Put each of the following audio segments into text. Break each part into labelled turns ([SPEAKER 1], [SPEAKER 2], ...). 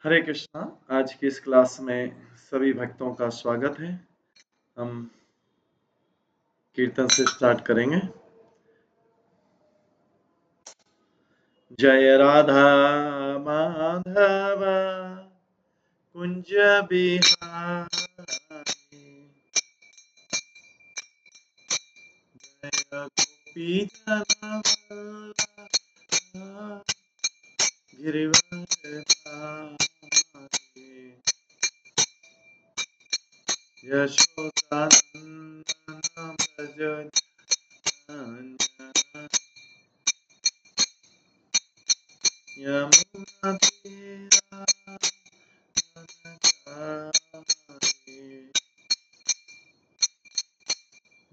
[SPEAKER 1] हरे कृष्णा। आज की इस क्लास में सभी भक्तों का स्वागत है। हम कीर्तन से स्टार्ट करेंगे। जय राधा माधव कुंज बिहारी, जय गोपी जन गिरिवरधारी, यशोदानंदन व्रज यमुना तीरावनचारी,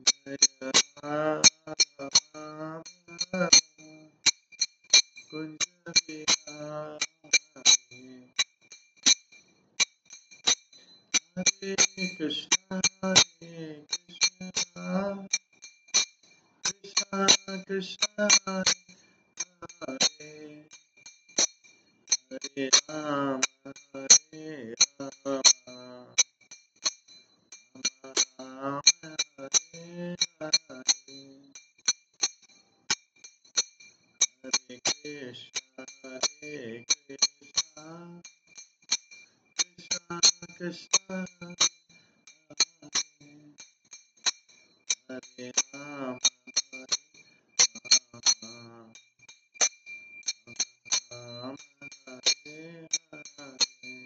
[SPEAKER 1] जय राधा कुंज बिहारी। हरे कृष्णा कृष्णा कृष्णा हरे हरे राम राम हरे हरे, हरे कृष्णा कृष्णा कृष्णा हरे राम राम हरे हरे,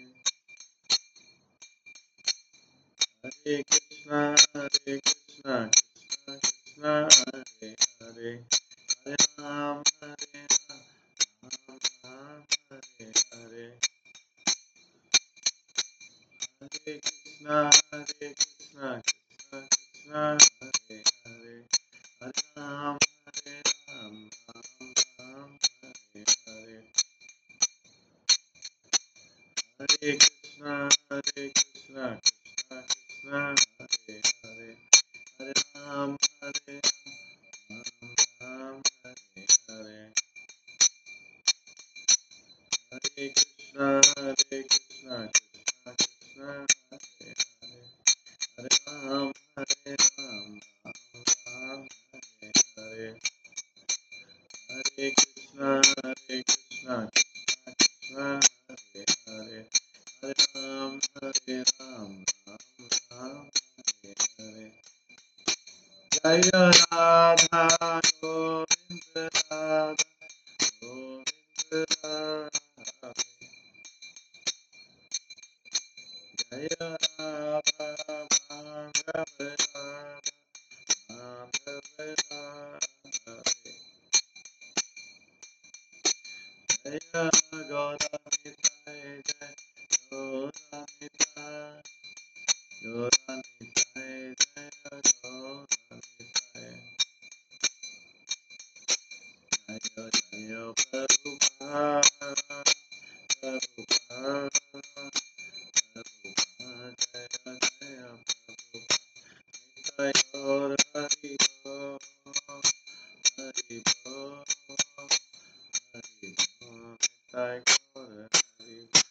[SPEAKER 1] हरे कृष्णा कृष्णा कृष्णा हरे हरे, हरे राम राम हरे हरे, हरे कृष्णा कृष्णा कृष्णा हरे हरे, हरे राम राम हरे हरे, हरे कृष्णा कृष्णा कृष्णा हरे हरे, हरे राम राम हरे हरे, हरे कृष्णा कृष्णा कृष्णा हरे हरे, हरे राम राम हरे हरे, हरे कृष्णा कृष्णा कृष्णा हरे हरे, हरे राम राम हरे हरे, जय राधा गोविंद राधा गोविंद राधा, जय राधा माधव राधा माधव राधे, जय गौरनिताय जय गौरनिताय गौरनिताय जय गौरनिताय, जय जय प्रभुपाद प्रभुपाद प्रभुपाद, जय जय प्रभुपाद, निताय गौर हरि बोल हरि बोल हरि बोल, निताय गौर हरि बोल।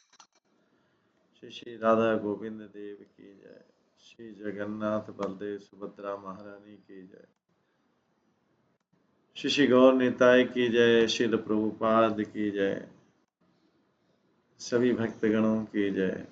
[SPEAKER 1] श्री श्री राधा गोविंद देव की जय, श्री जगन्नाथ बलदेव सुभद्रा महारानी की जय, श्री श्री गौर निताय की जय, श्रील प्रभुपाद की जय, सभी भक्तगणों की जय।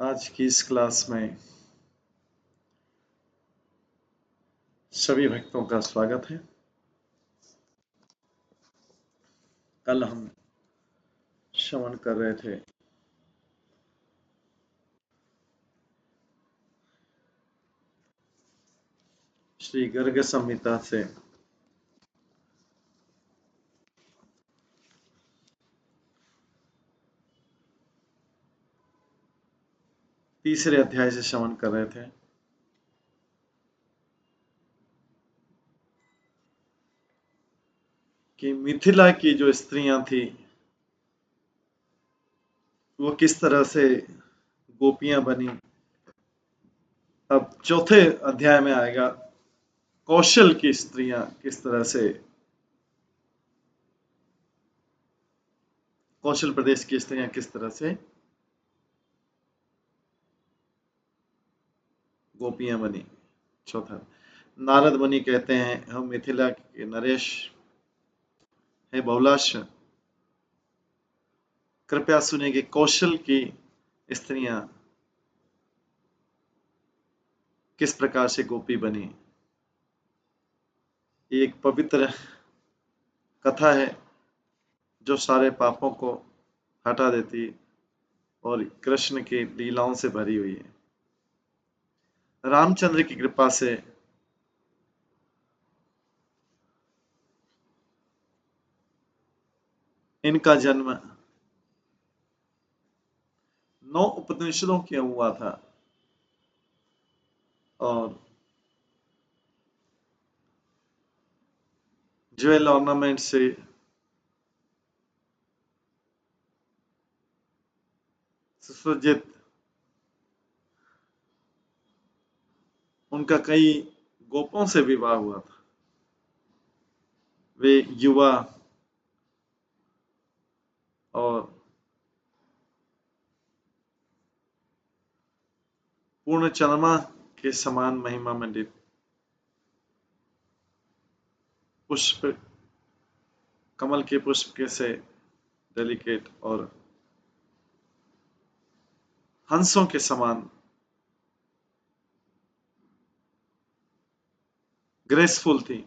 [SPEAKER 1] आज की इस क्लास में सभी भक्तों का स्वागत है। कल हम श्रवण कर रहे थे श्री गर्ग संहिता से तीसरे अध्याय से श्रवण कर रहे थे। कि मिथिला की जो स्त्रियां थी वो किस तरह से गोपियां बनी। अब चौथे अध्याय में आएगा कौशल की स्त्रियां किस तरह से, कौशल प्रदेश की स्त्रियां किस तरह से गोपियां बनी। चौथा, नारद मुनि कहते हैं हम मिथिला के नरेश है बहुलाश, कृपया सुनिए कि कौशल की स्त्रियां किस प्रकार से गोपी बनी। ये एक पवित्र कथा है जो सारे पापों को हटा देती और कृष्ण की लीलाओं से भरी हुई है। रामचंद्र की कृपा से इनका जन्म 9 उपनिषदों के हुआ था और ज्वेल ऑर्नामेंट से सुसज्जित उनका कई गोपों से विवाह हुआ था। वे युवा और पूर्ण चंद्रमा के समान महिमा मंडित पुष्प, कमल के पुष्प के से डेलिकेट और हंसों के समान ग्रेसफुल थी।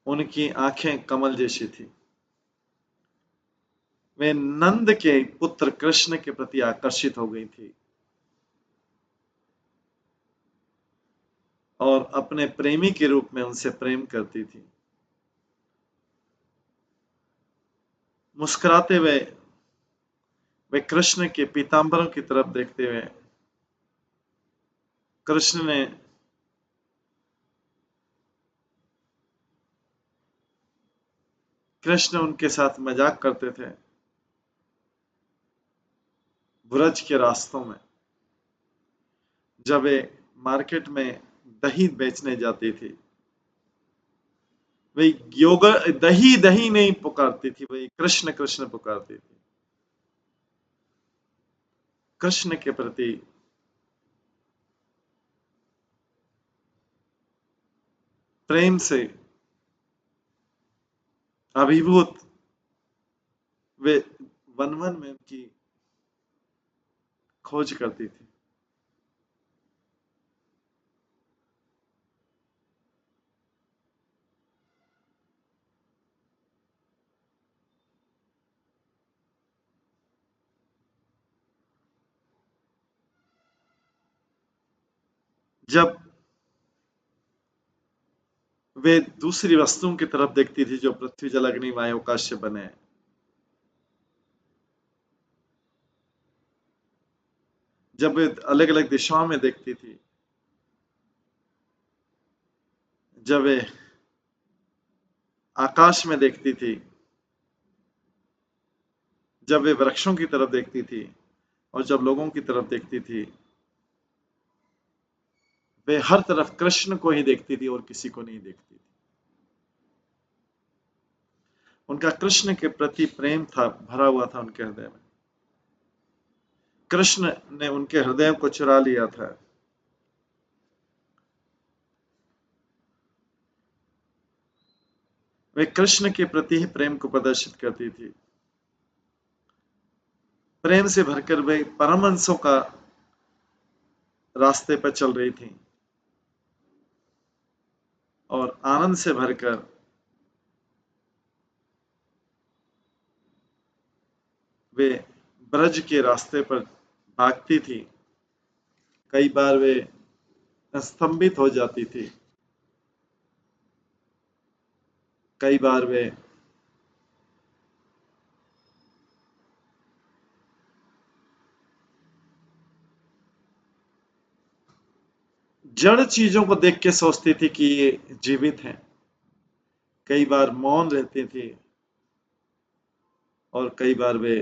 [SPEAKER 1] उनकी आंखें कमल जैसी थी। वे नंद के पुत्र कृष्ण के प्रति आकर्षित हो गई थी और अपने प्रेमी के रूप में उनसे प्रेम करती थी। मुस्कुराते हुए वे कृष्ण के पीतांबरों की तरफ देखते हुए कृष्ण उनके साथ मजाक करते थे ब्रज के रास्तों में। जब वे मार्केट में दही बेचने जाती थी वे योगा दही दही नहीं पुकारती थी, वे कृष्ण कृष्ण पुकारती थी। कृष्ण के प्रति प्रेम से अभिभूत वे वन वन में उनकी खोज करती थी। जब वे दूसरी वस्तुओं की तरफ देखती थी जो पृथ्वी जल अग्नि वायु आकाश से बने, जब वे अलग अलग दिशाओं में देखती थी, जब वे आकाश में देखती थी, जब वे वृक्षों की तरफ देखती थी और जब लोगों की तरफ देखती थी, वे हर तरफ कृष्ण को ही देखती थी और किसी को नहीं देखती थी। उनका कृष्ण के प्रति प्रेम था, भरा हुआ था उनके हृदय में। कृष्ण ने उनके हृदय को चुरा लिया था। वे कृष्ण के प्रति ही प्रेम को प्रदर्शित करती थी। प्रेम से भरकर वे परमहंसों का रास्ते पर चल रही थीं और आनंद से भरकर वे ब्रज के रास्ते पर भागती थी। कई बार वे स्तंभित हो जाती थी, कई बार वे जड़ चीजों को देख के सोचती थी कि ये जीवित हैं। कई बार मौन रहती थी और कई बार वे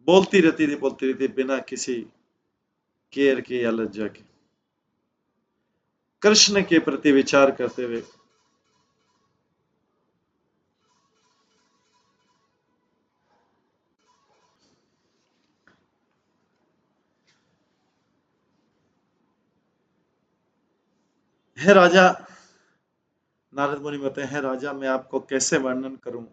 [SPEAKER 1] बोलती रहती थी बिना किसी केयर के या लज्जा के, कृष्ण के प्रति विचार करते हुए। हे राजा, नारद मुनि बताते हैं, राजा मैं आपको कैसे वर्णन करूं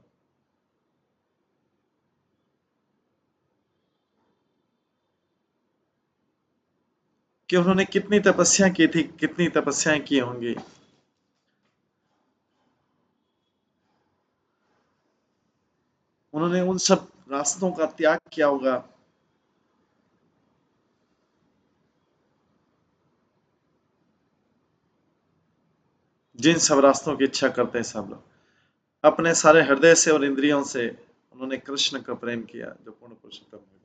[SPEAKER 1] कि उन्होंने कितनी तपस्या की थी, कितनी तपस्याएं की होंगी। उन्होंने उन सब रास्तों का त्याग किया होगा जिन सब रास्तों की इच्छा करते हैं सब लोग। अपने सारे हृदय से और इंद्रियों से उन्होंने कृष्ण का प्रेम किया, जो पूर्ण पुरुषोत्तम भगवान।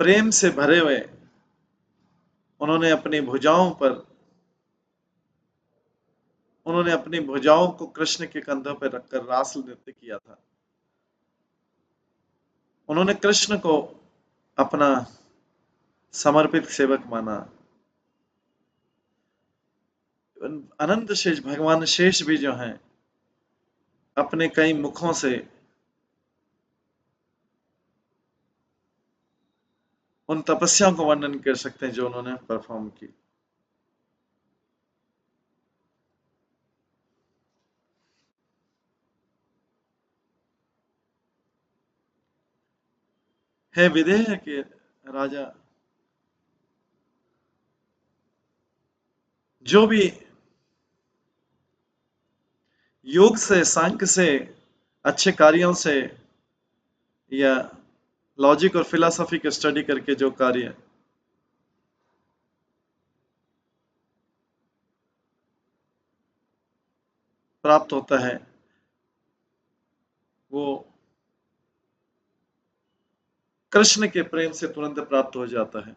[SPEAKER 1] प्रेम से भरे हुए उन्होंने अपनी भुजाओं को कृष्ण के कंधों पर रखकर रास नृत्य किया था। उन्होंने कृष्ण को अपना समर्पित सेवक माना। अनंत शेष भगवान शेष भी जो हैं, अपने कई मुखों से उन तपस्याओं को वर्णन कर सकते हैं जो उन्होंने परफॉर्म की। है विदेह के राजा, जो भी योग से, सांख्य से, अच्छे कार्यों से या लॉजिक और फिलॉसफी की स्टडी करके जो कार्य प्राप्त होता है, वो कृष्ण के प्रेम से तुरंत प्राप्त हो जाता है।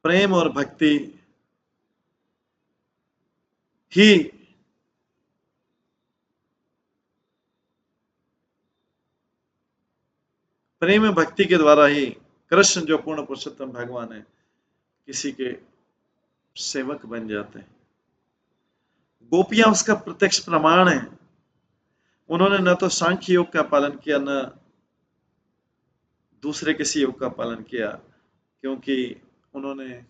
[SPEAKER 1] प्रेम और भक्ति ही प्रेम और भक्ति के द्वारा ही कृष्ण, जो पूर्ण पुरुषोत्तम भगवान है, किसी के सेवक बन जाते हैं। गोपियां उसका प्रत्यक्ष प्रमाण है। उन्होंने न तो सांख्य योग का पालन किया, न दूसरे किसी योग का पालन किया, क्योंकि उन्होंने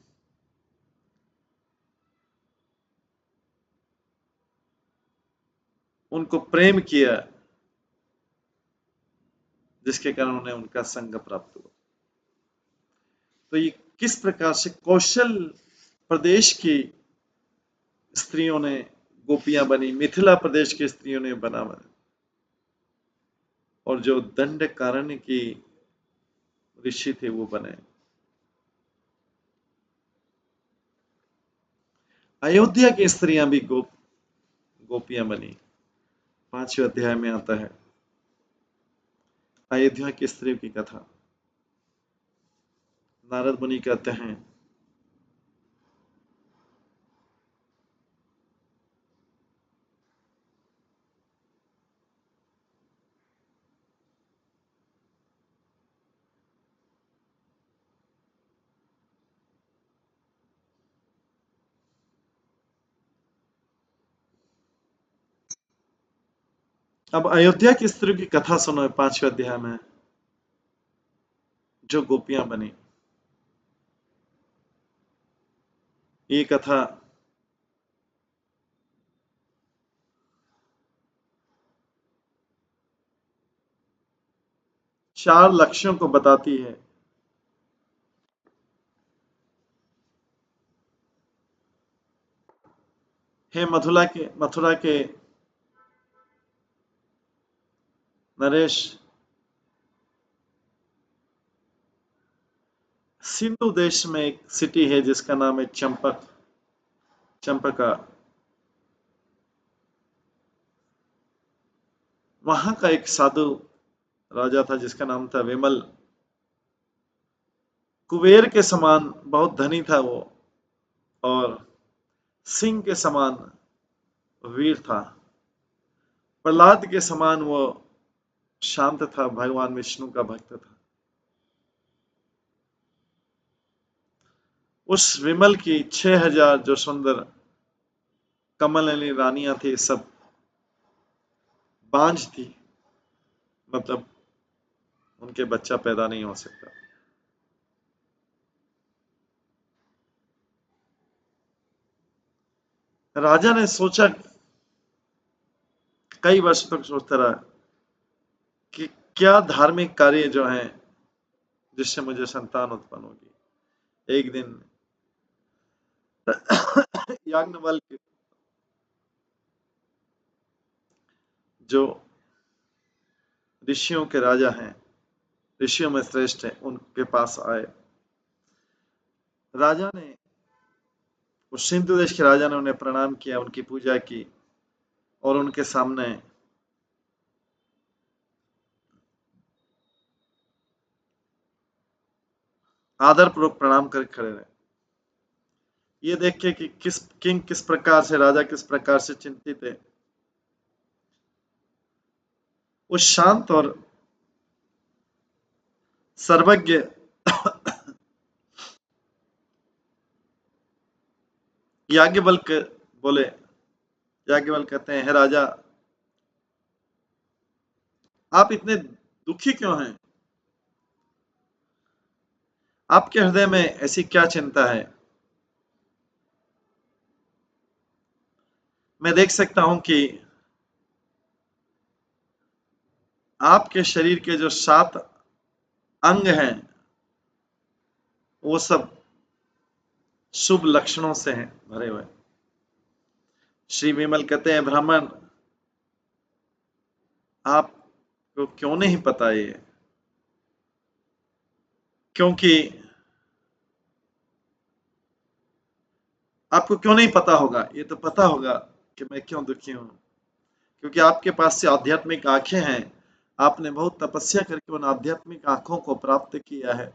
[SPEAKER 1] उनको प्रेम किया, जिसके कारण उन्हें उनका संग प्राप्त हुआ। तो ये किस प्रकार से कौशल प्रदेश की स्त्रियों ने गोपियां बनी, मिथिला प्रदेश की स्त्रियों ने बना, और जो दंडकारण्य की ऋषि थे वो बने। अयोध्या की स्त्रियां भी गोपियां बनी। 5वें अध्याय में आता है अयोध्या की स्त्रियों की कथा। नारद मुनि कहते हैं, अब अयोध्या की स्त्रियों की कथा सुनो 5वें अध्याय में, जो गोपियां बनी। ये कथा 4 लक्ष्यों को बताती है। हे मथुरा के नरेश, सिंधु देश में एक सिटी है जिसका नाम है चंपका। वहां का एक साधु राजा था जिसका नाम था विमल। कुबेर के समान बहुत धनी था वो, और सिंह के समान वीर था। प्रहलाद के समान वो शांत था, भगवान विष्णु का भक्त था। उस विमल की 6000 जो सुंदर कमलनयनी रानियां थी, सब बांझ थी, मतलब उनके बच्चा पैदा नहीं हो सकता। राजा ने सोचा, कई वर्ष तक सोचता रहा कि क्या धार्मिक कार्य जो है जिससे मुझे संतान उत्पन्न होगी। एक दिन याज्ञवल्क्य जो ऋषियों के राजा हैं, ऋषियों में श्रेष्ठ है, उनके पास आए। राजा ने, उस सिंधु देश के राजा ने उन्हें प्रणाम किया, उनकी पूजा की और उनके सामने आदर पूर्वक प्रणाम कर खड़े रहे। ये देख के कि किंग किस प्रकार से, राजा किस प्रकार से चिंतित है, उस शांत और सर्वज्ञ याज्ञवल्क्य बोले, याज्ञवल्क्य कहते हैं, हे राजा, आप इतने दुखी क्यों हैं? आपके हृदय में ऐसी क्या चिंता है? मैं देख सकता हूं कि आपके शरीर के जो 7 अंग हैं, वो सब शुभ लक्षणों से हैं भरे हुए। श्री विमल कहते हैं, ब्राह्मण, आपको क्यों नहीं पता ये? क्योंकि आपको क्यों नहीं पता होगा? ये तो पता होगा कि मैं क्यों दुखी हूं। क्योंकि आपके पास से आध्यात्मिक आंखें हैं, आपने बहुत तपस्या करके उन आध्यात्मिक आंखों को प्राप्त किया है।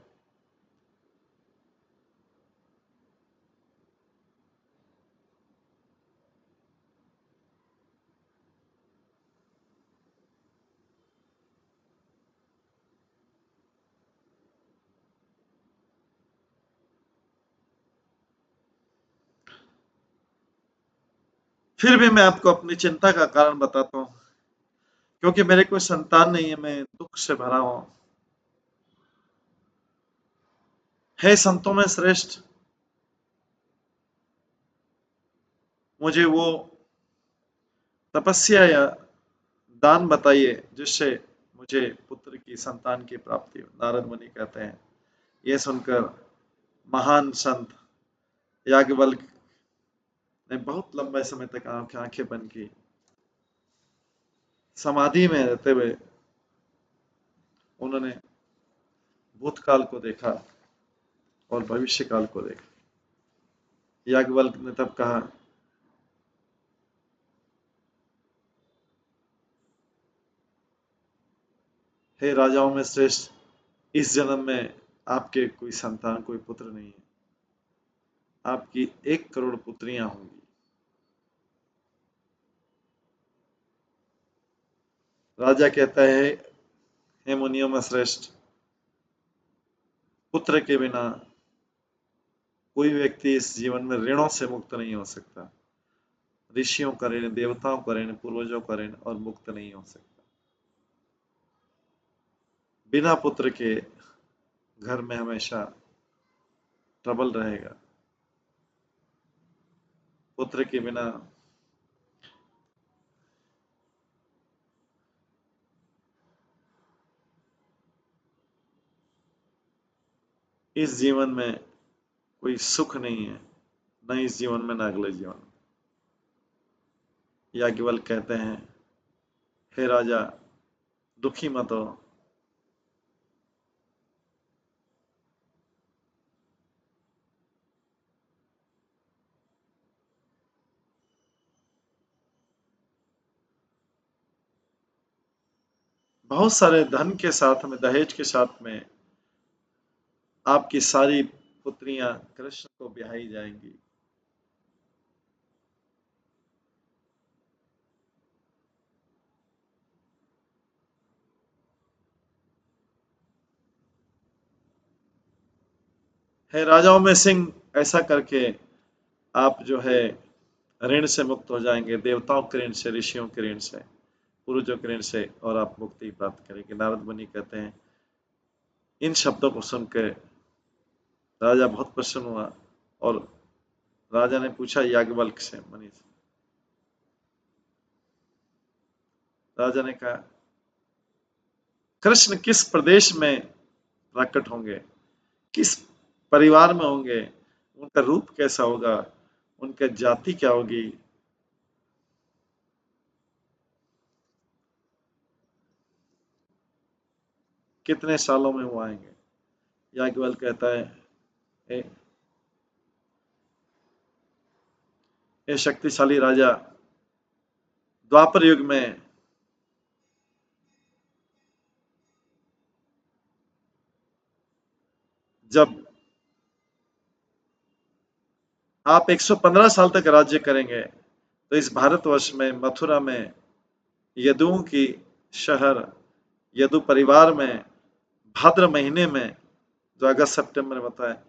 [SPEAKER 1] फिर भी मैं आपको अपनी चिंता का कारण बताता हूँ। क्योंकि मेरे कोई संतान नहीं है, मैं दुख से भरा हूं। हे संतों में श्रेष्ठ, मुझे वो तपस्या या दान बताइए जिससे मुझे पुत्र की, संतान की प्राप्ति हो। नारद मुनि कहते हैं। ये सुनकर महान संत याज्ञवल्क्य ने बहुत लंबे समय तक आंखें बंद की, समाधि में रहते हुए उन्होंने भूतकाल को देखा और भविष्य काल को देखा। याज्ञवल्क्य ने तब कहा, हे राजाओं में श्रेष्ठ, इस जन्म में आपके कोई संतान, कोई पुत्र नहीं है। आपकी 1 करोड़ पुत्रियां होंगी। राजा कहता है, हे मुनियों में श्रेष्ठ, पुत्र के बिना कोई व्यक्ति इस जीवन में ऋणों से मुक्त नहीं हो सकता। ऋषियों का ऋण, देवताओं का ऋण, पूर्वजों का ऋण, और मुक्त नहीं हो सकता। बिना पुत्र के घर में हमेशा ट्रबल रहेगा। पुत्र के बिना इस जीवन में कोई सुख नहीं है, न इस जीवन में न अगले जीवन में। याज्ञवल्क्य कहते हैं, हे राजा, दुखी मत हो। बहुत सारे धन के साथ में, दहेज के साथ में आपकी सारी पुत्रियां कृष्ण को ब्याही जाएंगी। हे राजाओं में सिंह, ऐसा करके आप जो है ऋण से मुक्त हो जाएंगे, देवताओं के ऋण से, ऋषियों के ऋण से, पूर्वजों के ऋण से, और आप मुक्ति प्राप्त करेंगे। नारद मुनि कहते हैं, इन शब्दों को सुनकर राजा बहुत प्रसन्न हुआ और राजा ने पूछा याज्ञवल्क्य से, मुनि से, राजा ने कहा, कृष्ण किस प्रदेश में प्रकट होंगे, किस परिवार में होंगे, उनका रूप कैसा होगा, उनकी जाति क्या होगी, कितने सालों में वो आएंगे। याज्ञवल्क्य कहता है, ए, ए शक्तिशाली राजा, द्वापर युग में जब आप 115 साल तक राज्य करेंगे, तो इस भारतवर्ष में, मथुरा में, यदुओं की शहर, यदु परिवार में, भाद्र महीने में, जो अगस्त सितंबर में होता है,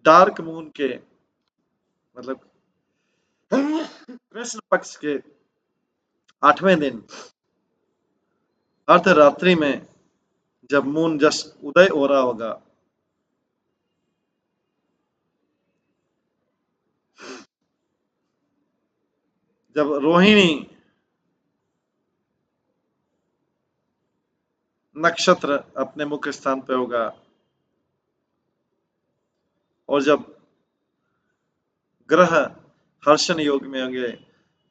[SPEAKER 1] डार्क मून के मतलब कृष्ण पक्ष के 8वें दिन अर्धरात्रि में, जब मून जस्ट उदय हो रहा होगा, जब रोहिणी नक्षत्र अपने मुख्य स्थान पे होगा, और जब ग्रह हर्षण योग में होंगे,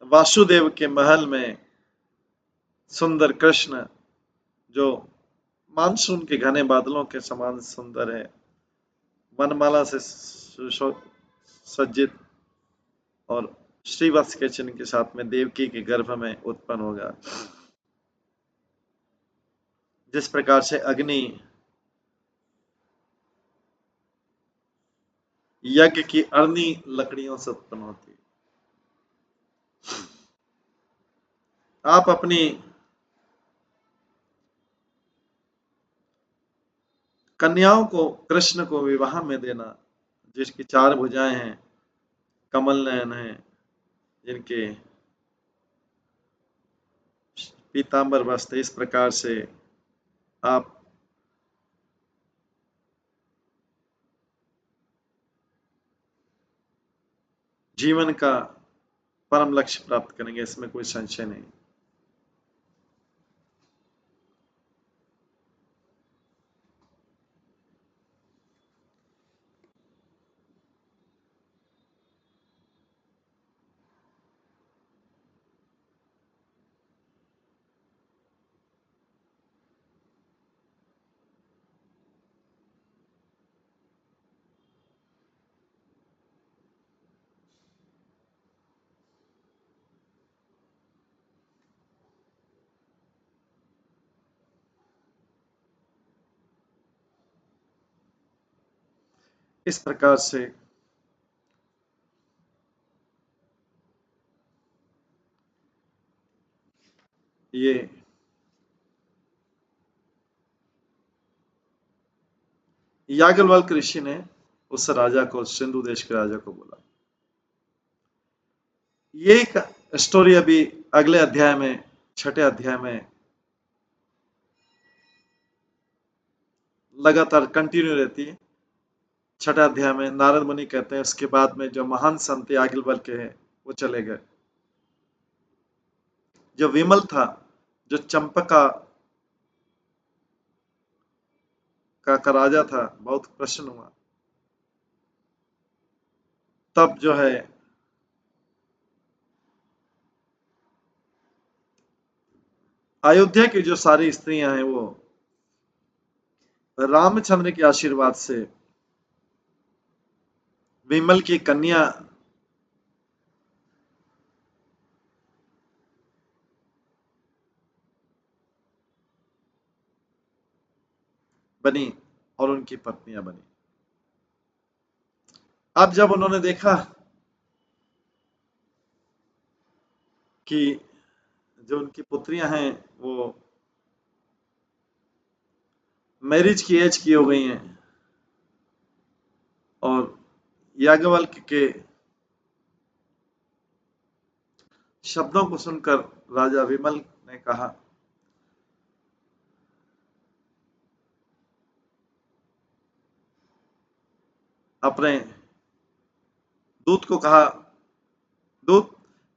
[SPEAKER 1] वासुदेव के महल में सुंदर कृष्ण, जो मानसून के घने बादलों के समान सुंदर है, वनमाला से सज्जित और श्रीवत्स के चिन्ह के साथ में देवकी के गर्भ में उत्पन्न होगा। जिस प्रकार से अग्नि यज्ञ की अग्नि लकड़ियों से उत्पन्न होती है, आप अपनी कन्याओं को कृष्ण को विवाह में देना, जिसकी 4 भुजाएं हैं, कमल नयन है, जिनके पीतांबर वस्त्र, इस प्रकार से आप जीवन का परम लक्ष्य प्राप्त करेंगे, इसमें कोई संशय नहीं। इस प्रकार से ये याज्ञवल्क्य ऋषि ने उस राजा को, सिंधु देश के राजा को बोला। ये एक स्टोरी अभी अगले अध्याय में, 6ठे अध्याय में लगातार कंटिन्यू रहती है। 6ठे अध्याय में नारद मुनि कहते हैं, उसके बाद में जो महान संत याज्ञवल्क्य है वो चले गए। जो विमल था, जो चंपका का राजा था, बहुत प्रसन्न हुआ। तब जो है अयोध्या की जो सारी स्त्रियां हैं वो रामचंद्र के आशीर्वाद से विमल की कन्या बनी और उनकी पत्नियां बनी। अब जब उन्होंने देखा कि जो उनकी पुत्रियां हैं वो मैरिज की एज की हो गई हैं और याज्ञवल्क्य के शब्दों को सुनकर राजा विमल ने कहा, अपने दूत को कहा, दूत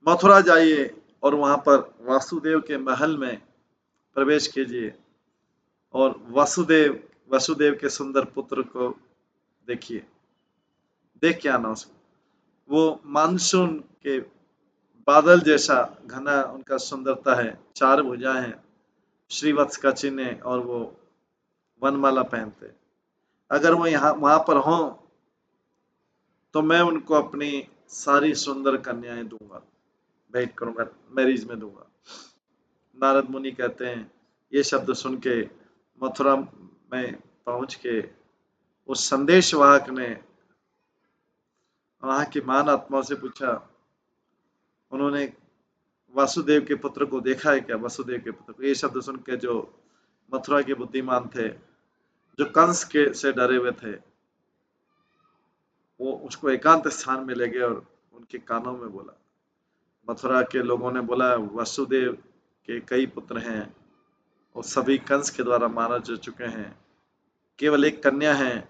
[SPEAKER 1] मथुरा जाइए और वहां पर वासुदेव के महल में प्रवेश कीजिए और वसुदेव के सुंदर पुत्र को देखिए, देख के आना उसको। वो मानसून के बादल जैसा घना उनका सुंदरता है, 4 भुजाएं हैं, श्रीवत्स का चिन्ह है और वो वनमाला पहनते। अगर वो यहाँ वहां पर हो तो मैं उनको अपनी सारी सुंदर कन्याएं दूंगा, भेंट करूंगा, मैरिज में दूंगा। नारद मुनि कहते हैं, ये शब्द सुन के मथुरा में पहुंच के उस संदेश वाहक ने वहां की महान आत्माओं से पूछा, उन्होंने वासुदेव के पुत्र को देखा है क्या? वसुदेव के पुत्र को। ये शब्द सुन के जो मथुरा के बुद्धिमान थे, जो कंस के से डरे हुए थे, वो उसको एकांत स्थान में ले गए और उनके कानों में बोला। मथुरा के लोगों ने बोला, वसुदेव के कई पुत्र हैं और सभी कंस के द्वारा मारा जा चुके हैं, केवल एक कन्या है,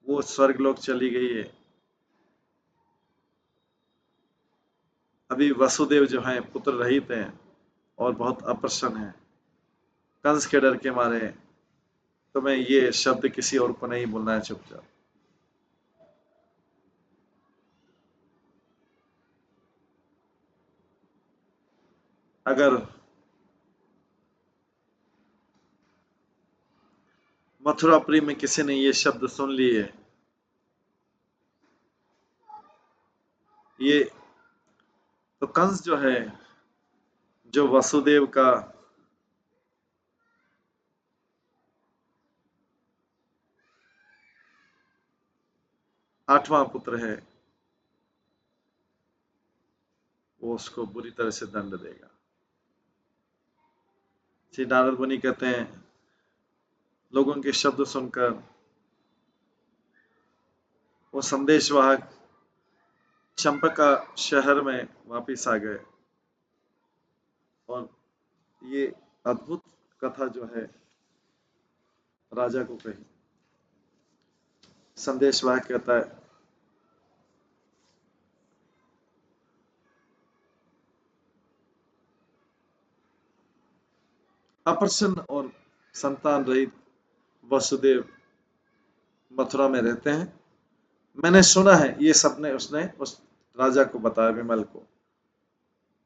[SPEAKER 1] वो स्वर्गलोक चली गई है। अभी वसुदेव जो हैं पुत्र रहित हैं और बहुत अप्रसन्न हैं कंस के डर के मारे। तो मैं ये शब्द किसी और को नहीं बोलना है, चुपचाप। अगर मथुरापुरी में किसी ने ये शब्द सुन लिए, ये तो कंस जो है, जो वसुदेव का आठवां पुत्र है, वो उसको बुरी तरह से दंड देगा। श्री नारद मुनि कहते हैं, लोगों के शब्द सुनकर वो संदेशवाहक चंपका शहर में वापिस आ गए और ये अद्भुत कथा जो है राजा को कही। संदेशवाहक कहता है, अप्रसन्न और संतान रहित वसुदेव मथुरा में रहते हैं। मैंने सुना है, ये सबने उसने उस राजा को बताया, विमल को,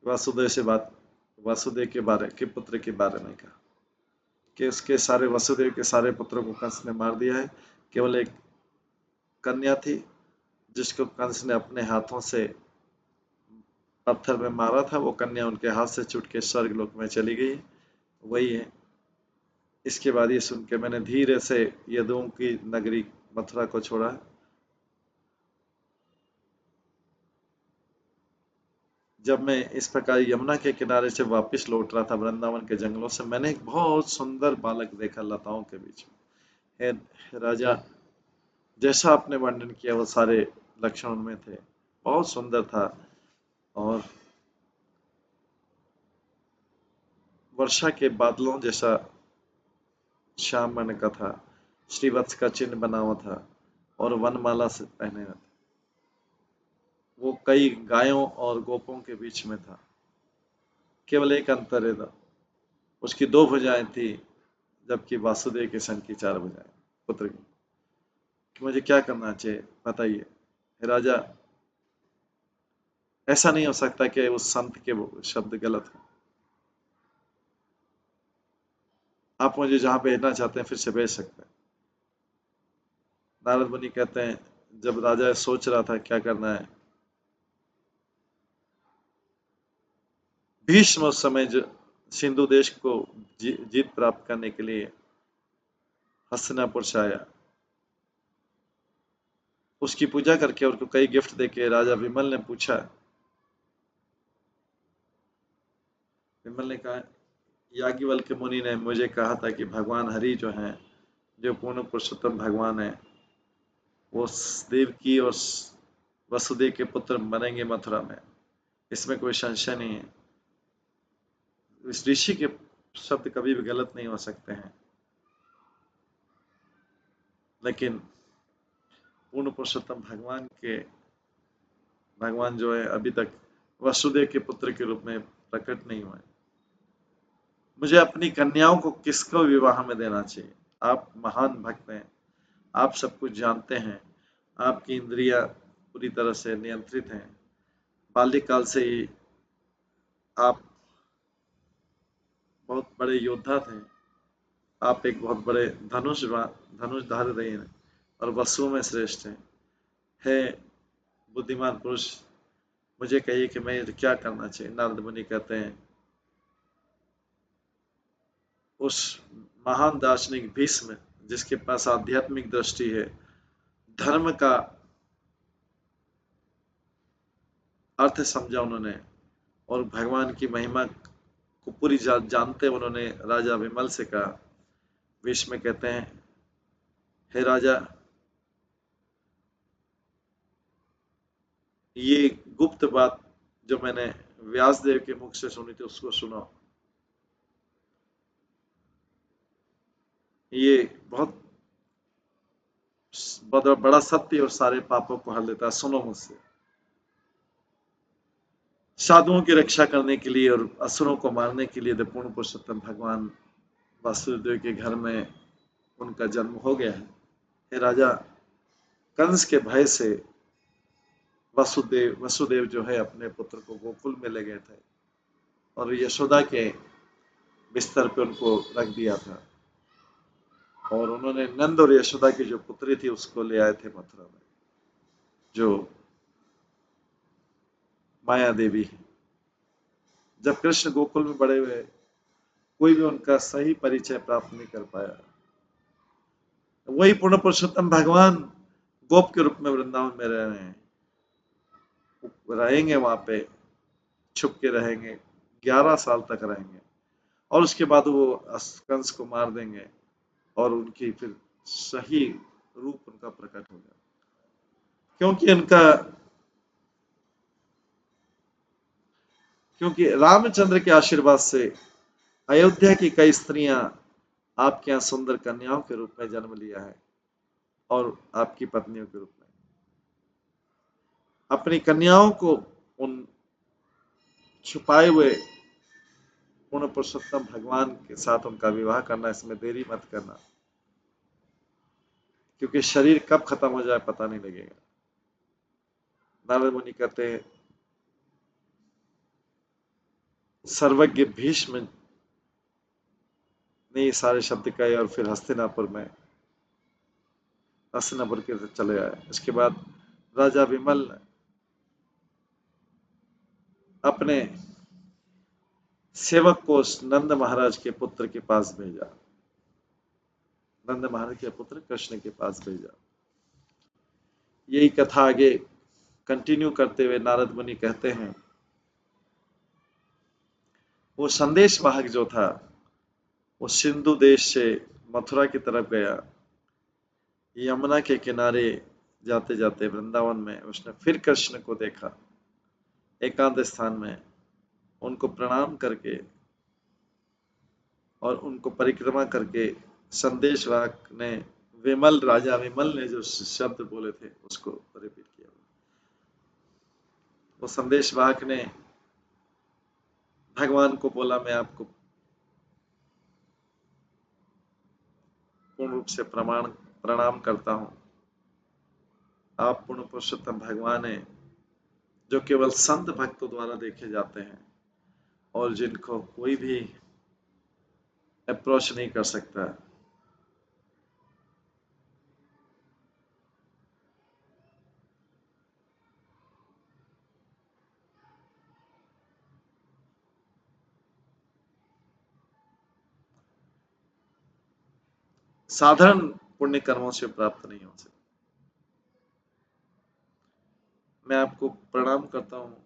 [SPEAKER 1] वासुदेव से बात, वासुदेव के बारे के पुत्र के बारे में कहा कि उसके सारे वसुदेव के सारे पुत्रों को कंस ने मार दिया है, केवल एक कन्या थी जिसको कंस ने अपने हाथों से पत्थर में मारा था, वो कन्या उनके हाथ से छूट के स्वर्गलोक में चली गई, वही है। इसके बाद ये सुन के मैंने धीरे से यदुओं की नगरी मथुरा को छोड़ा। जब मैं इस प्रकार यमुना के किनारे से वापस लौट रहा था वृंदावन के जंगलों से, मैंने एक बहुत सुंदर बालक देखा लताओं के बीच में। हे राजा, जैसा आपने वर्णन किया वो सारे लक्षण उनमें थे, बहुत सुंदर था और वर्षा के बादलों जैसा श्याम वर्ण का था, श्रीवत्स का चिन्ह बना हुआ था और वनमाला से पहने हुए थे। वो कई गायों और गोपों के बीच में था। केवल एक अंतर है था, उसकी 2 भुजाएं थी, जबकि वासुदेव के संग की 4 भुजाएं पुत्र की। मुझे क्या करना चाहिए बताइए। हे राजा, ऐसा नहीं हो सकता कि उस संत के वो शब्द गलत हो। आप मुझे जहां भेजना चाहते हैं फिर से भेज सकते हैं। नारद मुनि कहते हैं, जब राजा सोच रहा था क्या करना है, भीष्म उस समय जो सिंधु देश को जीत प्राप्त करने के लिए हस्तिनापुर से आया, उसकी पूजा करके और उसको कई गिफ्ट देके राजा विमल ने पूछा, विमल ने कहा, याज्ञवल्क्य मुनि ने मुझे कहा था कि भगवान हरि जो हैं, जो पूर्ण पुरुषोत्तम भगवान है, वो देवकी और वसुदेव के पुत्र बनेंगे मथुरा में, इसमें कोई संशय नहीं है। इस ऋषि के शब्द कभी भी गलत नहीं हो सकते हैं। लेकिन पूर्ण पुरुषोत्तम भगवान जो है अभी तक वसुदेव के पुत्र के रूप में प्रकट नहीं हुए। मुझे अपनी कन्याओं को किसको विवाह में देना चाहिए? आप महान भक्त हैं, आप सब कुछ जानते हैं, आपकी इंद्रियां पूरी तरह से नियंत्रित हैं, बाल्यकाल से ही आप बहुत बड़े योद्धा थे, आप एक बहुत बड़े धनुषधारी रहे हैं और वसुओं में श्रेष्ठ हैं। हे बुद्धिमान पुरुष, मुझे कहिए कि मैं क्या करना चाहिए। नारद मुनि कहते हैं, उस महान दार्शनिक भीष्म, जिसके पास आध्यात्मिक दृष्टि है, धर्म का अर्थ समझा उन्होंने और भगवान की महिमा को पूरी जानते उन्होंने राजा विमल से कहा। भीष्म कहते हैं, हे राजा, ये गुप्त बात जो मैंने व्यासदेव के मुख से सुनी थी उसको सुनो। ये बहुत बड़ा सत्य और सारे पापों को हर लेता है, सुनो मुझसे। साधुओं की रक्षा करने के लिए और असुरों को मारने के लिए पूर्ण पुरुषोत्तम भगवान वासुदेव के घर में उनका जन्म हो गया है। हे राजा, कंस के भय से वसुदेव जो है अपने पुत्र को गोकुल में ले गए थे और यशोदा के बिस्तर पे उनको रख दिया था और उन्होंने नंद और यशोदा की जो पुत्री थी उसको ले आए थे मथुरा में, जो माया देवी है। जब कृष्ण गोकुल में बड़े हुए, कोई भी उनका सही परिचय प्राप्त नहीं कर पाया। वही पूर्ण पुरुषोत्तम भगवान गोप के रूप में वृंदावन में रह रहे हैं, रहेंगे वहां पे, छुप के रहेंगे, 11 साल तक रहेंगे और उसके बाद वो कंस को मार देंगे और उनकी फिर सही रूप उनका प्रकट होगा। क्योंकि रामचंद्र के आशीर्वाद से अयोध्या की कई स्त्रियां आपके यहाँ सुंदर कन्याओं के रूप में जन्म लिया है और आपकी पत्नियों के रूप में अपनी कन्याओं को उन छुपाए हुए पूर्ण पुरुषोत्तम भगवान के साथ उनका विवाह करना, इसमें देरी मत करना, क्योंकि शरीर कब खत्म हो जाए पता नहीं लगेगा। नारद मुनि कहते हैं, सर्वज्ञ भीष्म ने ये सारे शब्द कहे और फिर हस्तिनापुर के चले आए। इसके बाद राजा विमल अपने सेवक को नंद महाराज के पुत्र के पास भेजा, नंद महाराज के पुत्र कृष्ण के पास भेजा। यही कथा आगे कंटिन्यू करते हुए नारद मुनि कहते हैं, वो संदेश वाहक जो था वो सिंधु देश से मथुरा की तरफ गया। यमुना के किनारे जाते जाते वृंदावन में उसने फिर कृष्ण को देखा, एकांत स्थान में उनको प्रणाम करके और उनको परिक्रमा करके संदेशवाहक ने राजा विमल ने जो शब्द बोले थे उसको रिपीट किया। वो संदेशवाहक ने भगवान को बोला, मैं आपको पूर्ण रूप से प्रणाम करता हूँ। आप पूर्ण पुरुषोत्तम भगवान हैं, जो केवल संत भक्तों द्वारा देखे जाते हैं और जिनको कोई भी अप्रोच नहीं कर सकता। साधारण पुण्य कर्मों से प्राप्त नहीं हो सकता। मैं आपको प्रणाम करता हूँ,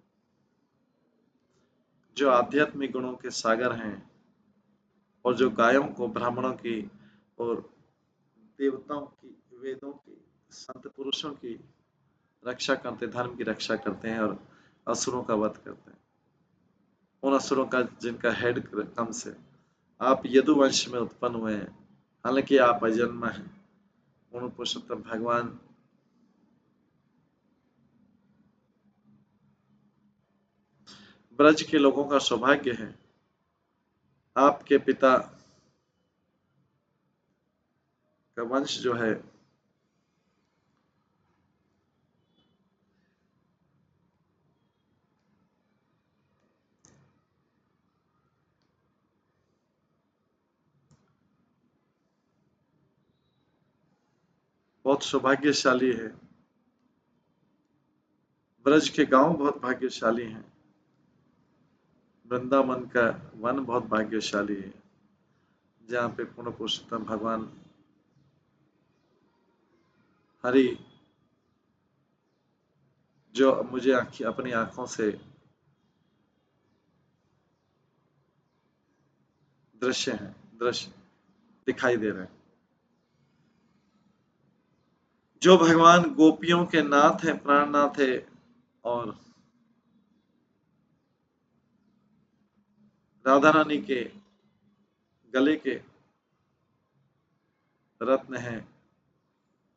[SPEAKER 1] जो आध्यात्मिक गुणों के सागर हैं और जो गायों को, ब्राह्मणों की और देवताओं की, वेदों की, संत पुरुषों की रक्षा करते, धर्म की रक्षा करते हैं और असुरों का वध करते हैं। उन असुरों का जिनका हेड कंस है। आप यदुवंश में उत्पन्न हुए हैं, हालांकि आप अजन्म हैं। पूर्ण पुरुषोत्तम भगवान ब्रज के लोगों का सौभाग्य है, आपके पिता का वंश जो है बहुत सौभाग्यशाली है। ब्रज के गांव बहुत भाग्यशाली हैं। वृंदावन का वन बहुत भाग्यशाली है, जहाँ पे पूर्ण पुरुषोत्तम भगवान हरि, जो मुझे अपनी आंखों से दृश्य दिखाई दे रहे हैं। जो भगवान गोपियों के नाथ हैं, प्राणनाथ है और राधा रानी के गले के रत्न हैं,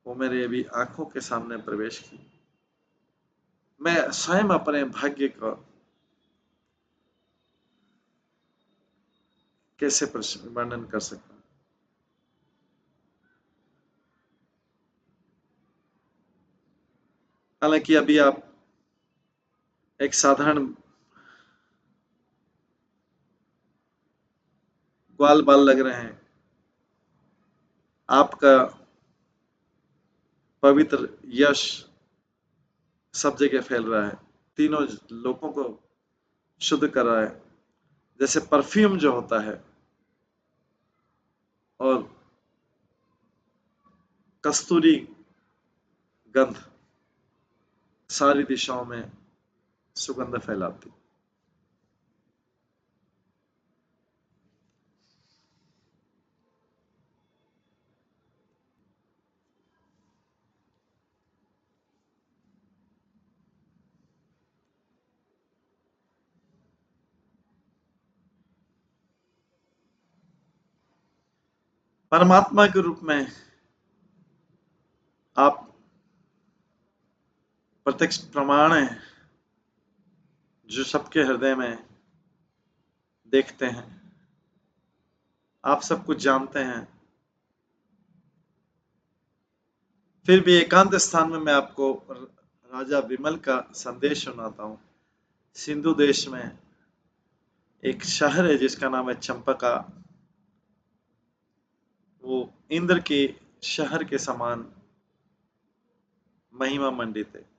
[SPEAKER 1] वो मेरे अभी आंखों के सामने प्रवेश की। मैं स्वयं अपने भाग्य का कैसे वर्णन कर सकता हूँ। हालांकि अभी आप एक साधारण ग्वाल बाल लग रहे हैं। आपका पवित्र यश सब जगह फैल रहा है, तीनों लोगों को शुद्ध कर रहा है। जैसे परफ्यूम जो होता है और कस्तूरी गंध सारी दिशाओं में सुगंध फैलाती। परमात्मा के रूप में आप प्रत्यक्ष प्रमाण है, जो सबके हृदय में देखते हैं। आप सब कुछ जानते हैं। फिर भी एकांत स्थान में मैं आपको राजा विमल का संदेश सुनाता हूँ। सिंधु देश में एक शहर है जिसका नाम है चंपका। वो इंद्र के शहर के समान महिमा मंडित है।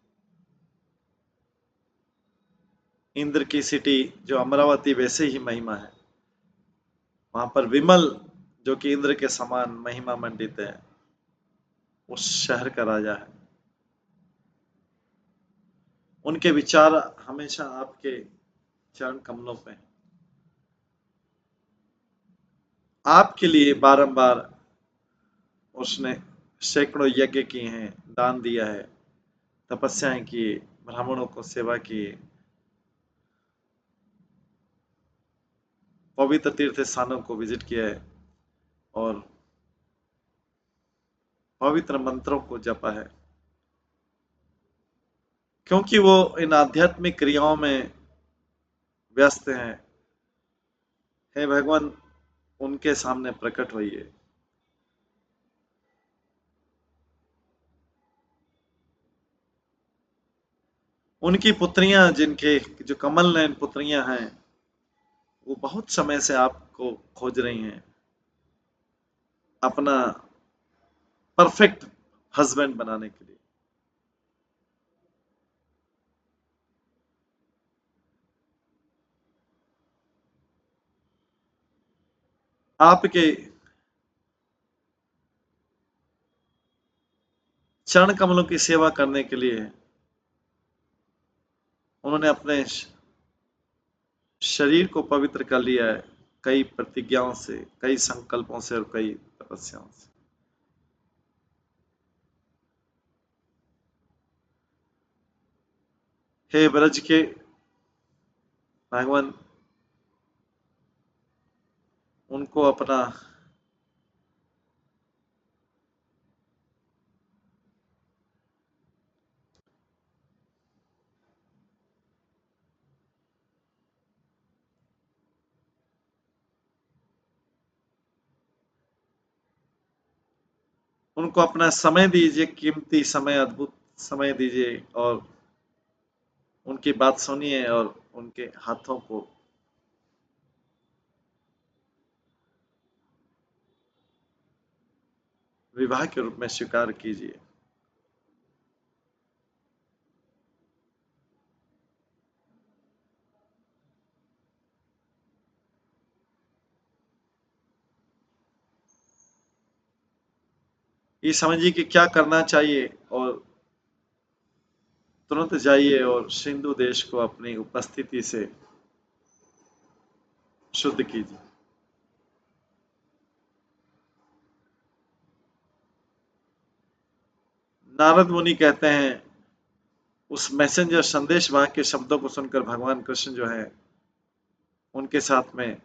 [SPEAKER 1] इंद्र की सिटी जो अमरावती वैसे ही महिमा है। वहां पर विमल जो कि इंद्र के समान महिमा मंडित है, उस शहर का राजा है। उनके विचार हमेशा आपके चरण कमलों पे हैं। आपके लिए बारंबार उसने सैकड़ों यज्ञ किए हैं, दान दिया है, तपस्याएं की, ब्राह्मणों को सेवा की, पवित्र तीर्थ स्थानों को विजिट किया है और पवित्र मंत्रों को जपा है। क्योंकि वो इन आध्यात्मिक क्रियाओं में व्यस्त हैं, हे भगवान, उनके सामने प्रकट होइए। उनकी पुत्रियां, जिनके जो कमल नयन पुत्रियां हैं, वो बहुत समय से आपको खोज रही हैं, अपना परफेक्ट हस्बैंड बनाने के लिए। आपके चरण कमलों की सेवा करने के लिए उन्होंने अपने शरीर को पवित्र कर लिया है, कई प्रतिज्ञाओं से, कई संकल्पों से और कई तपस्याओं से। हे ब्रज के भगवान, उनको अपना उनको अपना समय दीजिए, कीमती समय, अद्भुत समय दीजिए, और उनकी बात सुनिए और उनके हाथों को विवाह के रूप में स्वीकार कीजिए। ये समझिए कि क्या करना चाहिए, और तुरंत जाइए और सिंधु देश को अपनी उपस्थिति से शुद्ध कीजिए। नारद मुनि कहते हैं, उस मैसेंजर संदेश वाहक के शब्दों को सुनकर भगवान कृष्ण जो है, उनके साथ में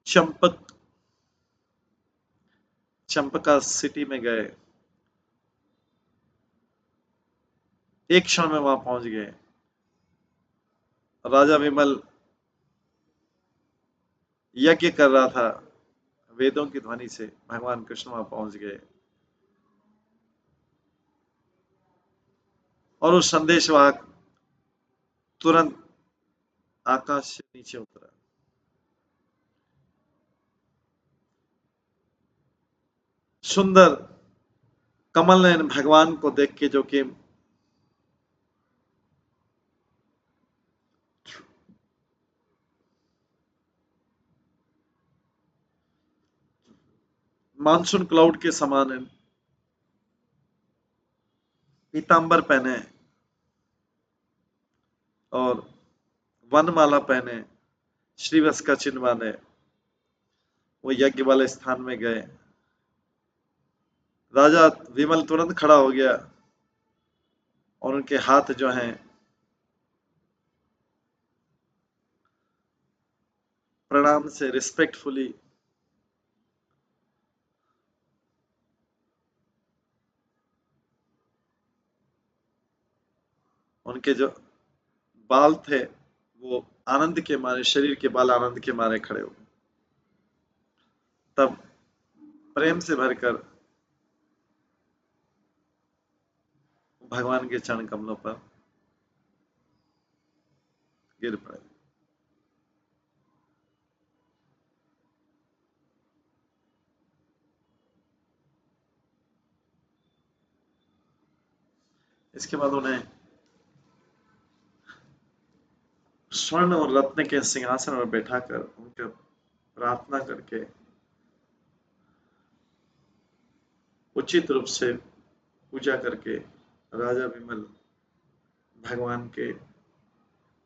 [SPEAKER 1] चंपक चंपका सिटी में गए। एक क्षण में वहां पहुंच गए। राजा विमल यज्ञ कर रहा था, वेदों की ध्वनि से भगवान कृष्ण वहां पहुंच गए, और उस संदेशवाहक तुरंत आकाश से नीचे उतरा। सुंदर कमल नयन भगवान को देख के, जो कि मानसून क्लाउड के समान है, पीतांबर पहने और वनमाला पहने, श्रीवत्स का चिन्ह बांधे, वो यज्ञ वाले स्थान में गए। राजा विमल तुरंत खड़ा हो गया, और उनके हाथ जो हैं प्रणाम से रिस्पेक्टफुली उनके जो बाल थे, वो आनंद के मारे, शरीर के बाल आनंद के मारे खड़े हो गए। तब प्रेम से भरकर भगवान के चरण कमलों पर गिर पड़े। इसके बाद उन्हें स्वर्ण और रत्न के सिंहासन पर बैठाकर उनके प्रार्थना करके उचित रूप से पूजा करके राजा विमल भगवान के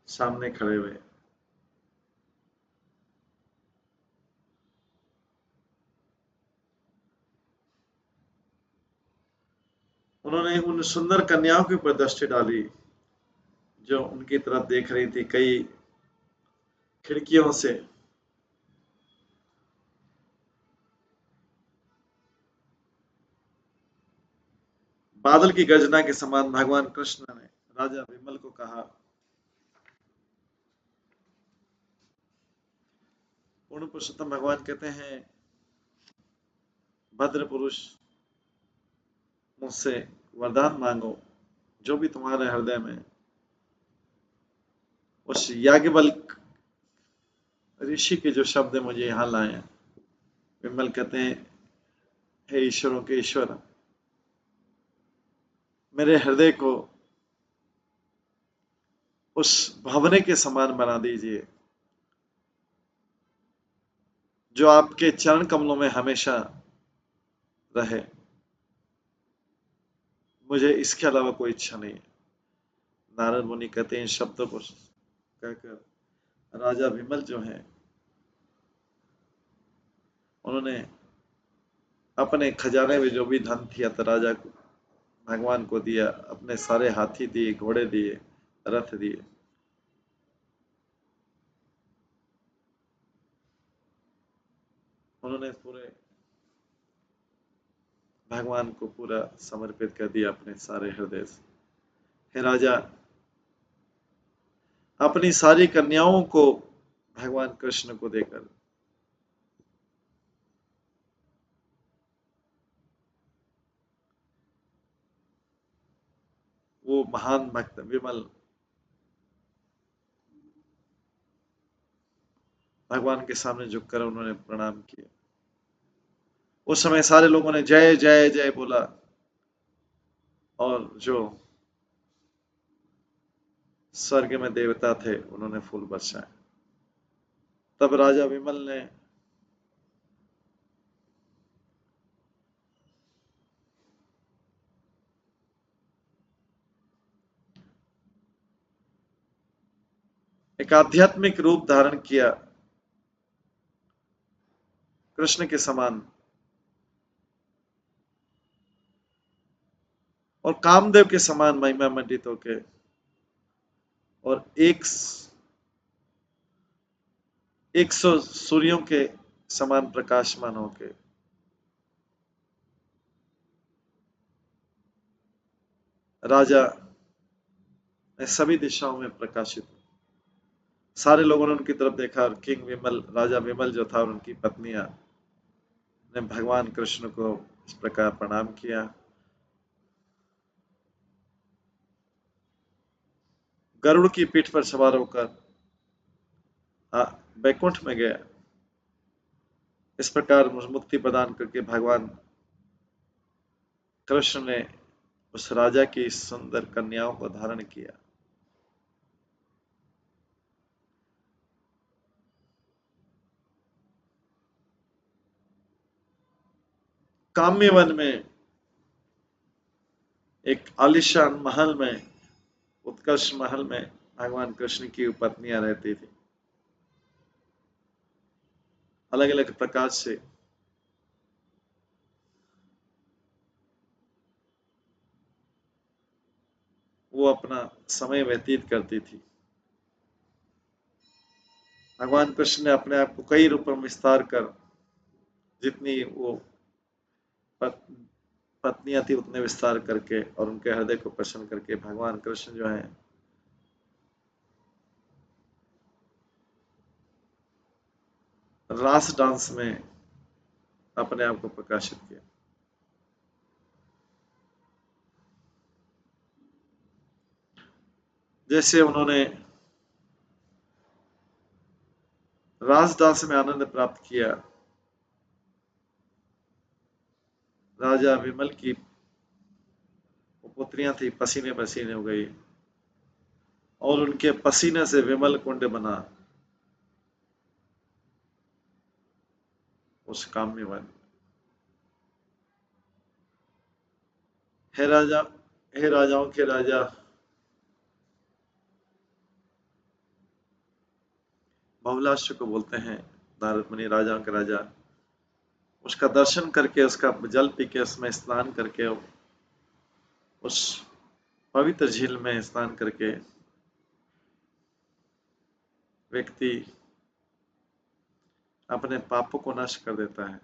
[SPEAKER 1] सामने खड़े हुए। उन्होंने उन सुंदर कन्याओं के ऊपर दृष्टि डाली, जो उनकी तरफ देख रही थी कई खिड़कियों से। बादल की गर्जना के समान भगवान कृष्ण ने राजा विमल को कहा, पूर्ण पुरुषोत्तम भगवान कहते हैं, भद्र पुरुष मुझसे वरदान मांगो, जो भी तुम्हारे हृदय में। उस याज्ञवल्क्य ऋषि के जो शब्द मुझे यहाँ लाए हैं, विमल कहते हैं, हे ईश्वरों के ईश्वर, मेरे हृदय को उस भवने के समान बना दीजिए जो आपके चरण कमलों में हमेशा रहे। मुझे इसके अलावा कोई इच्छा नहीं है। नारद मुनि कहते हैं, इन शब्दों को कहकर राजा विमल जो हैं, उन्होंने अपने खजाने में जो भी धन थी राजा को, भगवान को दिया। अपने सारे हाथी दिए, घोड़े दिए, रथ दिए। उन्होंने पूरे भगवान को पूरा समर्पित कर दिया अपने सारे हृदय से। हे राजा, अपनी सारी कन्याओं को भगवान कृष्ण को देकर वो महान भक्त विमल भगवान के सामने झुककर उन्होंने प्रणाम किया। उस समय सारे लोगों ने जय जय जय बोला और जो स्वर्ग में देवता थे उन्होंने फूल बरसाए। तब राजा विमल ने एक आध्यात्मिक रूप धारण किया, कृष्ण के समान, और कामदेव के समान महिमा मंडित होके, और 100 सूर्यों के समान प्रकाशमान होके राजा ने सभी दिशाओं में प्रकाशित। सारे लोगों ने उनकी तरफ देखा और किंग विमल, राजा विमल जो था और उनकी पत्नियां ने भगवान कृष्ण को इस प्रकार प्रणाम किया। गरुड़ की पीठ पर सवार होकर बैकुंठ में गया। इस प्रकार मुक्ति प्रदान करके भगवान कृष्ण ने उस राजा की सुंदर कन्याओं को धारण किया। काम्य वन में एक आलिशान महल में, उत्कर्ष महल में भगवान कृष्ण की पत्नियां रहती थी। अलग अलग प्रकार से वो अपना समय व्यतीत करती थी। भगवान कृष्ण ने अपने आप को कई रूपों में विस्तार कर, जितनी वो पत्नियां थी उतने विस्तार करके और उनके हृदय को प्रसन्न करके भगवान कृष्ण जो है रास डांस में अपने आप को प्रकाशित किया। जैसे उन्होंने रास डांस में आनंद प्राप्त किया, राजा विमल की पुत्रियां थी पसीने पसीने हो गई और उनके पसीने से विमल कुंड बना उस काम्य वन। हे राजा, हे राजाओं के राजा, बहुलाश्व को बोलते हैं नारद मुनि, राजाओं के राजा। उसका दर्शन करके, उसका जल पी के, उसमें स्नान करके, उस पवित्र झील में स्नान करके व्यक्ति अपने पापों को नष्ट कर देता है।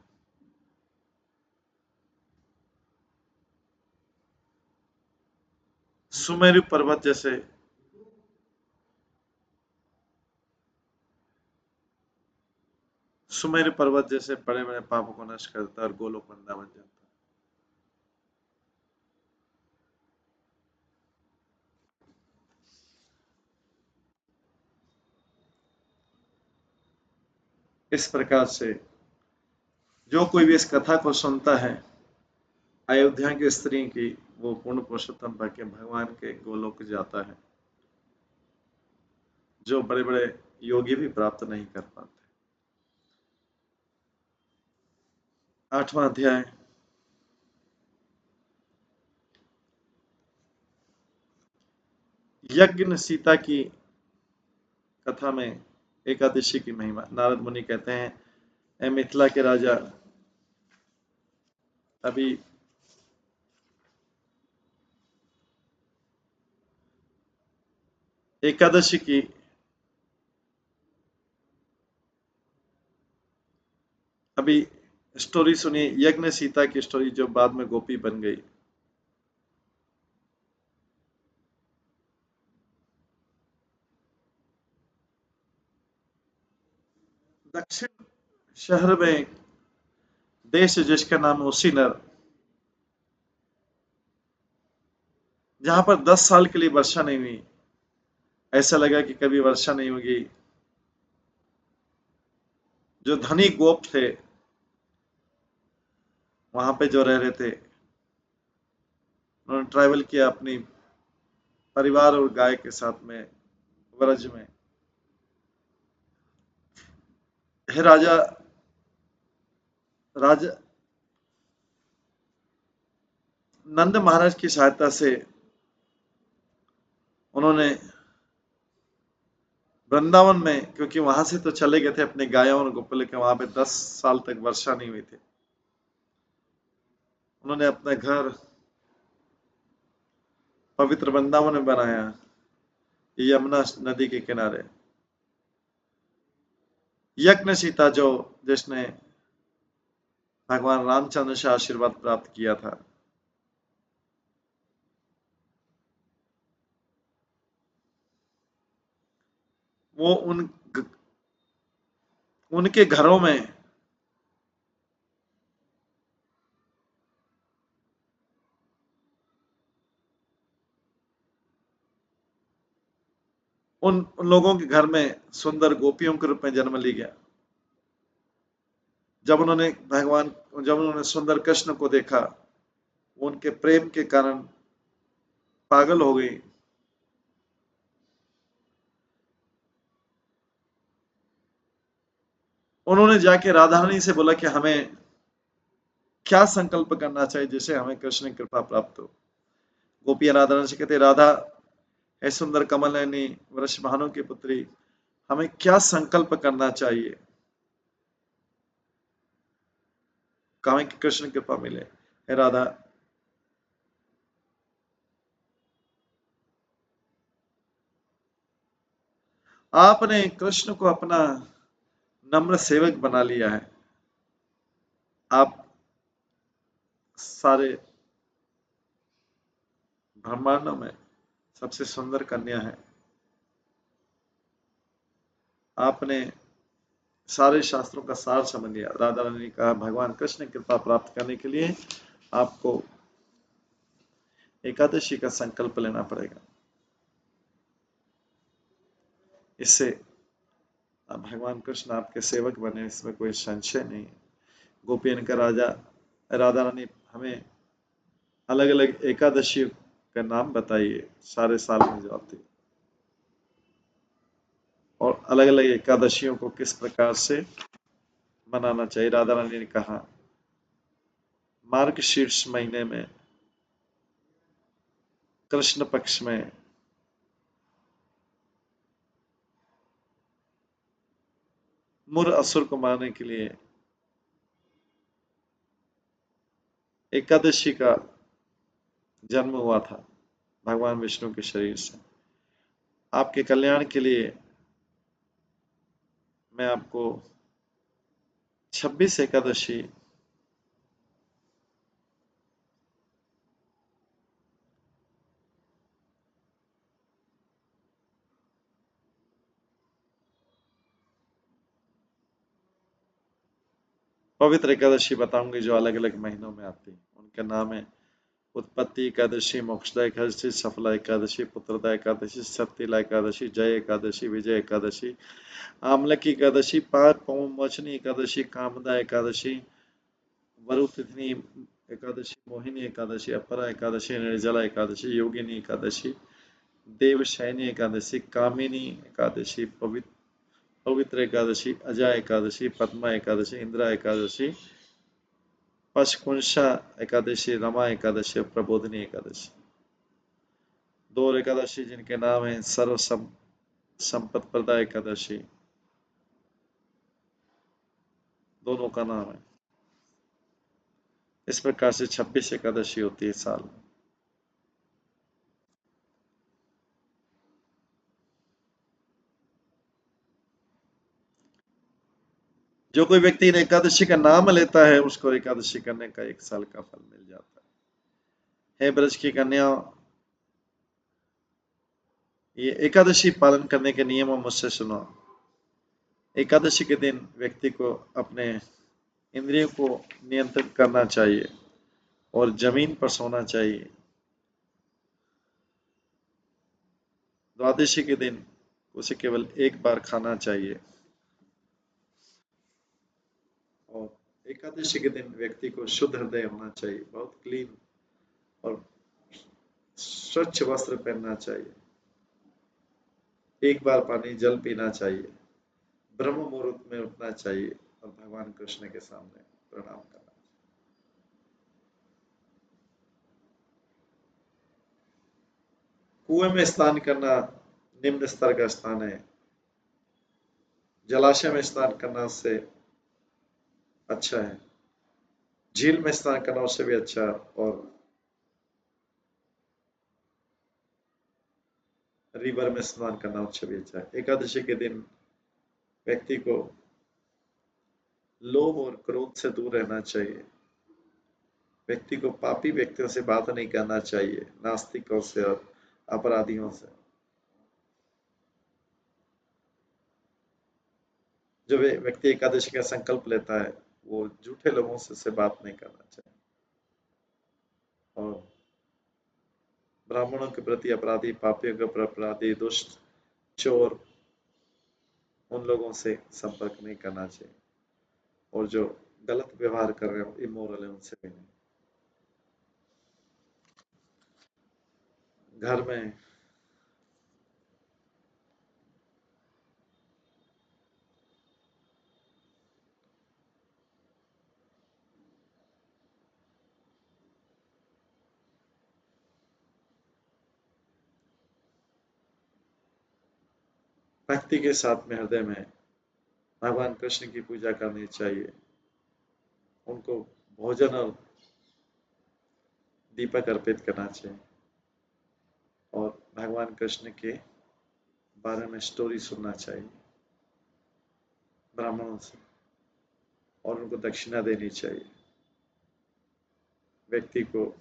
[SPEAKER 1] सुमेरु पर्वत जैसे सुमेर पर्वत जैसे बड़े बड़े पापों को नष्ट करता है और गोलोक वृंदावन बन जाता है। इस प्रकार से जो कोई भी इस कथा को सुनता है अयोध्या की स्त्री की, वो पूर्ण पुरुषोत्तम भग भगवान के गोलोक जाता है, जो बड़े बड़े योगी भी प्राप्त नहीं कर पाते। 8वां अध्याय। यज्ञ सीता की कथा में एकादशी की महिमा। नारद मुनि कहते हैं, ए मिथिला के राजा, अभी एकादशी की अभी स्टोरी सुनिए, यज्ञ सीता की स्टोरी, जो बाद में गोपी बन गई। दक्षिण शहर में देश जिसका नाम उसीनर, जहां पर 10 साल के लिए वर्षा नहीं हुई, ऐसा लगा कि कभी वर्षा नहीं होगी। जो धनी गोप थे वहां पे जो रह रहे थे, उन्होंने ट्रैवल किया अपनी परिवार और गाय के साथ में व्रज में। हे राजा, राजा नंद महाराज की सहायता से उन्होंने वृंदावन में, क्योंकि वहां से तो चले गए थे अपने गायों और गोपल के, वहां पे 10 साल तक वर्षा नहीं हुई थी। उन्होंने अपना घर पवित्र वृंदावन में बनाया, यमुना नदी के किनारे। यज्ञ सीता, जो जिसने भगवान रामचंद्र से आशीर्वाद प्राप्त किया था, वो उनके घरों में उन लोगों के घर में सुंदर गोपियों के रूप में जन्म ली गया। जब उन्होंने सुंदर कृष्ण को देखा, वो उनके प्रेम के कारण पागल हो गई। उन्होंने जाके राधा रानी से बोला कि हमें क्या संकल्प करना चाहिए जिससे हमें कृष्ण की कृपा प्राप्त हो। गोपियां राधा रानी से कहते, राधा, हे सुंदर कमल नयनी वृषभानु की पुत्री, हमें क्या संकल्प करना चाहिए हमें कृष्ण की कृपा मिले। हे राधा, आपने कृष्ण को अपना नम्र सेवक बना लिया है। आप सारे ब्रह्मांडों में सबसे सुंदर कन्या है। आपने सारे शास्त्रों का सार समझ लिया। राधा रानी ने कहा, भगवान कृष्ण की कृपा प्राप्त करने के लिए आपको एकादशी का संकल्प लेना पड़ेगा। इससे भगवान कृष्ण आपके सेवक बने, इसमें कोई संशय नहीं है। गोपियन का राजा राधा रानी, हमें अलग अलग एकादशी का नाम बताइए, सारे साल में जो आती, और अलग अलग एकादशियों को किस प्रकार से मनाना चाहिए। राधा रानी ने कहा, मार्ग शीर्ष महीने में कृष्ण पक्ष में मुर असुर को मारने के लिए एकादशी का जन्म हुआ था भगवान विष्णु के शरीर से। आपके कल्याण के लिए मैं आपको 26 एकादशी पवित्र एकादशी बताऊंगी जो अलग अलग महीनों में आती है। उनके नाम है उत्पत्ति एकादशी, मोक्षदा एकादशी, सफला एकादशी, पुत्रदा एकादशी, सत्यला एकादशी, जय एकादशी, विजय एकादशी, आमलकी एकादशी, पाप मोचनी एकादशी, कामदा एकादशी, वरुतिथि एकादशी, मोहिनी एकादशी, अपरा एकादशी, निर्जला एकादशी, योगिनी एकादशी, देवशयनी एकादशी, कामिनी एकादशी, पवित्र एकादशी, अजय एकादशी, पद्मा एकादशी, इंदिरा एकादशी, पशकुंशा एकादशी, रमा एकादशी और प्रबोधिनी एकादशी। दो एकादशी जिनके नाम है सर्व संपत प्रदा एकादशी, दोनों का नाम है। इस प्रकार से 26 एकादशी होती है साल में। जो कोई व्यक्ति इन एकादशी का नाम लेता है उसको एकादशी करने का 1 साल का फल मिल जाता है। हे ब्रज की कन्या, ये एकादशी पालन करने के नियमों मुझसे सुनो। एकादशी के दिन व्यक्ति को अपने इंद्रियों को नियंत्रित करना चाहिए और जमीन पर सोना चाहिए। द्वादशी के दिन उसे केवल एक बार खाना चाहिए और एकादशी के दिन व्यक्ति को शुद्ध हृदय होना चाहिए, बहुत क्लीन और स्वच्छ वस्त्र पहनना चाहिए, एक बार पानी जल पीना चाहिए, ब्रह्म मुहूर्त में उठना चाहिए और भगवान कृष्ण के सामने प्रणाम करना। कुएं में स्नान करना निम्न स्तर का स्नान है। जलाशय में स्नान करना उससे अच्छा है, झील में स्नान करना उससे भी अच्छा है और रिवर में स्नान करना उससे भी अच्छा है। एकादशी के दिन व्यक्ति को लोभ और क्रोध से दूर रहना चाहिए। व्यक्ति को पापी व्यक्तियों से बात नहीं करना चाहिए, नास्तिकों से और अपराधियों से। जो व्यक्ति एकादशी का संकल्प लेता है वो झूठे लोगों से बात नहीं करना चाहिए और ब्राह्मणों के प्रति अपराधी, पापियों के प्रति अपराधी, दुष्ट, चोर, उन लोगों से संपर्क नहीं करना चाहिए और जो गलत व्यवहार कर रहे हो, इमोरल है, उनसे भी नहीं। घर में भक्ति के साथ में हृदय में भगवान कृष्ण की पूजा करनी चाहिए। उनको भोजन और दीपक अर्पित करना चाहिए और भगवान कृष्ण के बारे में स्टोरी सुनना चाहिए ब्राह्मणों से और उनको दक्षिणा देनी चाहिए। व्यक्ति को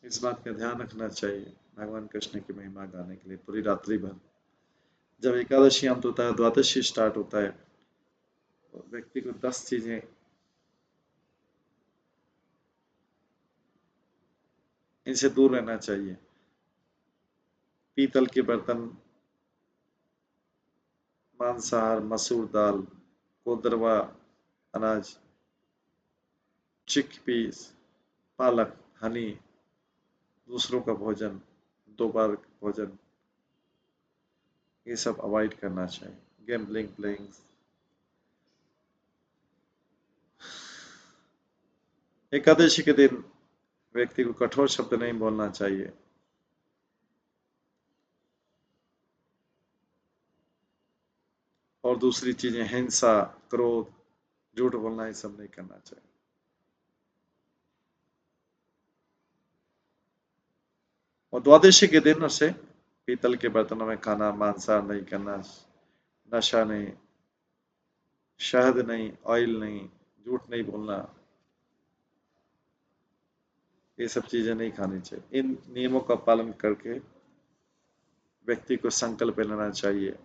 [SPEAKER 1] इस बात का ध्यान रखना चाहिए भगवान कृष्ण की महिमा गाने के लिए पूरी रात्रि भर। जब एकादशी अंत होता है, द्वादशी स्टार्ट होता है, तो व्यक्ति को 10 चीजें इनसे दूर रहना चाहिए। पीतल के बर्तन, मांसाहार, मसूर दाल, कोदरवा अनाज, चिकपीस, पालक, हनी, दूसरों का भोजन, 2 बार भोजन, ये सब अवॉइड करना चाहिए। Gambling, playing. एकादशी के दिन व्यक्ति को कठोर शब्द नहीं बोलना चाहिए। और दूसरी चीजें हिंसा, क्रोध, झूठ बोलना, ये सब नहीं करना चाहिए। और द्वादशी के दिन उसे पीतल के बर्तनों में खाना, मांसाहार नहीं करना, नशा नहीं, शहद नहीं, ऑयल नहीं, झूठ नहीं बोलना, ये सब चीजें नहीं खानी चाहिए। इन नियमों का पालन करके व्यक्ति को संकल्प लेना चाहिए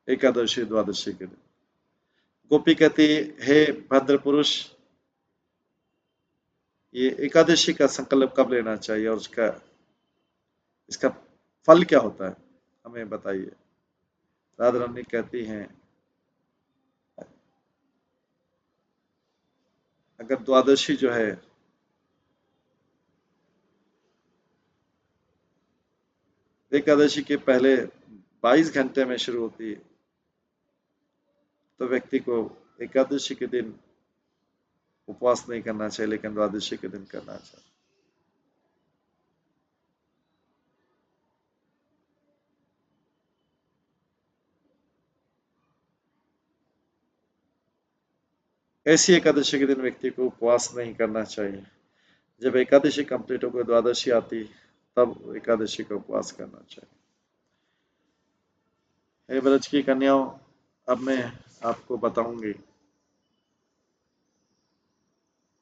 [SPEAKER 1] एकादशी द्वादशी के दिन। गोपी कहती, हे भद्र पुरुष, ये एकादशी का संकल्प कब लेना चाहिए और इसका फल क्या होता है, हमें बताइए। राधा रानी कहती हैं, अगर द्वादशी जो है एकादशी के पहले 22 घंटे में शुरू होती है, तो व्यक्ति को एकादशी के दिन उपवास नहीं करना चाहिए, लेकिन द्वादशी के दिन करना चाहिए। ऐसी एकादशी के दिन व्यक्ति को उपवास नहीं करना चाहिए। जब एकादशी कंप्लीट होकर द्वादशी आती, तब एकादशी का उपवास करना चाहिए। हे ब्रज की कन्याओं, अब मैं आपको बताऊंगी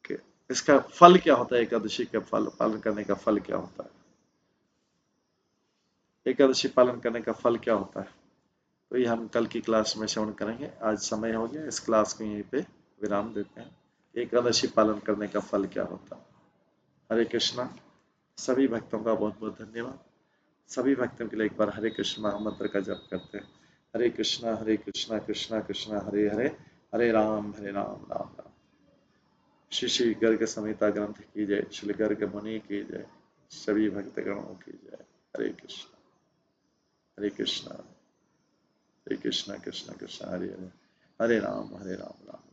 [SPEAKER 1] कि इसका फल क्या होता है, एकादशी का फल पालन करने का फल क्या होता है, एकादशी पालन करने का फल क्या होता है। तो ये हम कल की क्लास में श्रवण करेंगे। आज समय हो गया, इस क्लास को यहीं पे विराम देते हैं। एकादशी पालन करने का फल क्या होता है। हरे कृष्णा। सभी भक्तों का बहुत बहुत धन्यवाद। सभी भक्तों के लिए एक बार हरे कृष्ण महामंत्र का जप करते हैं। हरे कृष्णा कृष्णा कृष्णा हरे हरे, हरे राम राम राम। श्री श्री गर्ग संहिता ग्रंथ की जय, श्री गर्ग मुनि की जय, सभी भक्तगणों की जय। हरे कृष्णा हरे कृष्णा, हरे कृष्णा कृष्णा कृष्णा हरे हरे, हरे राम राम।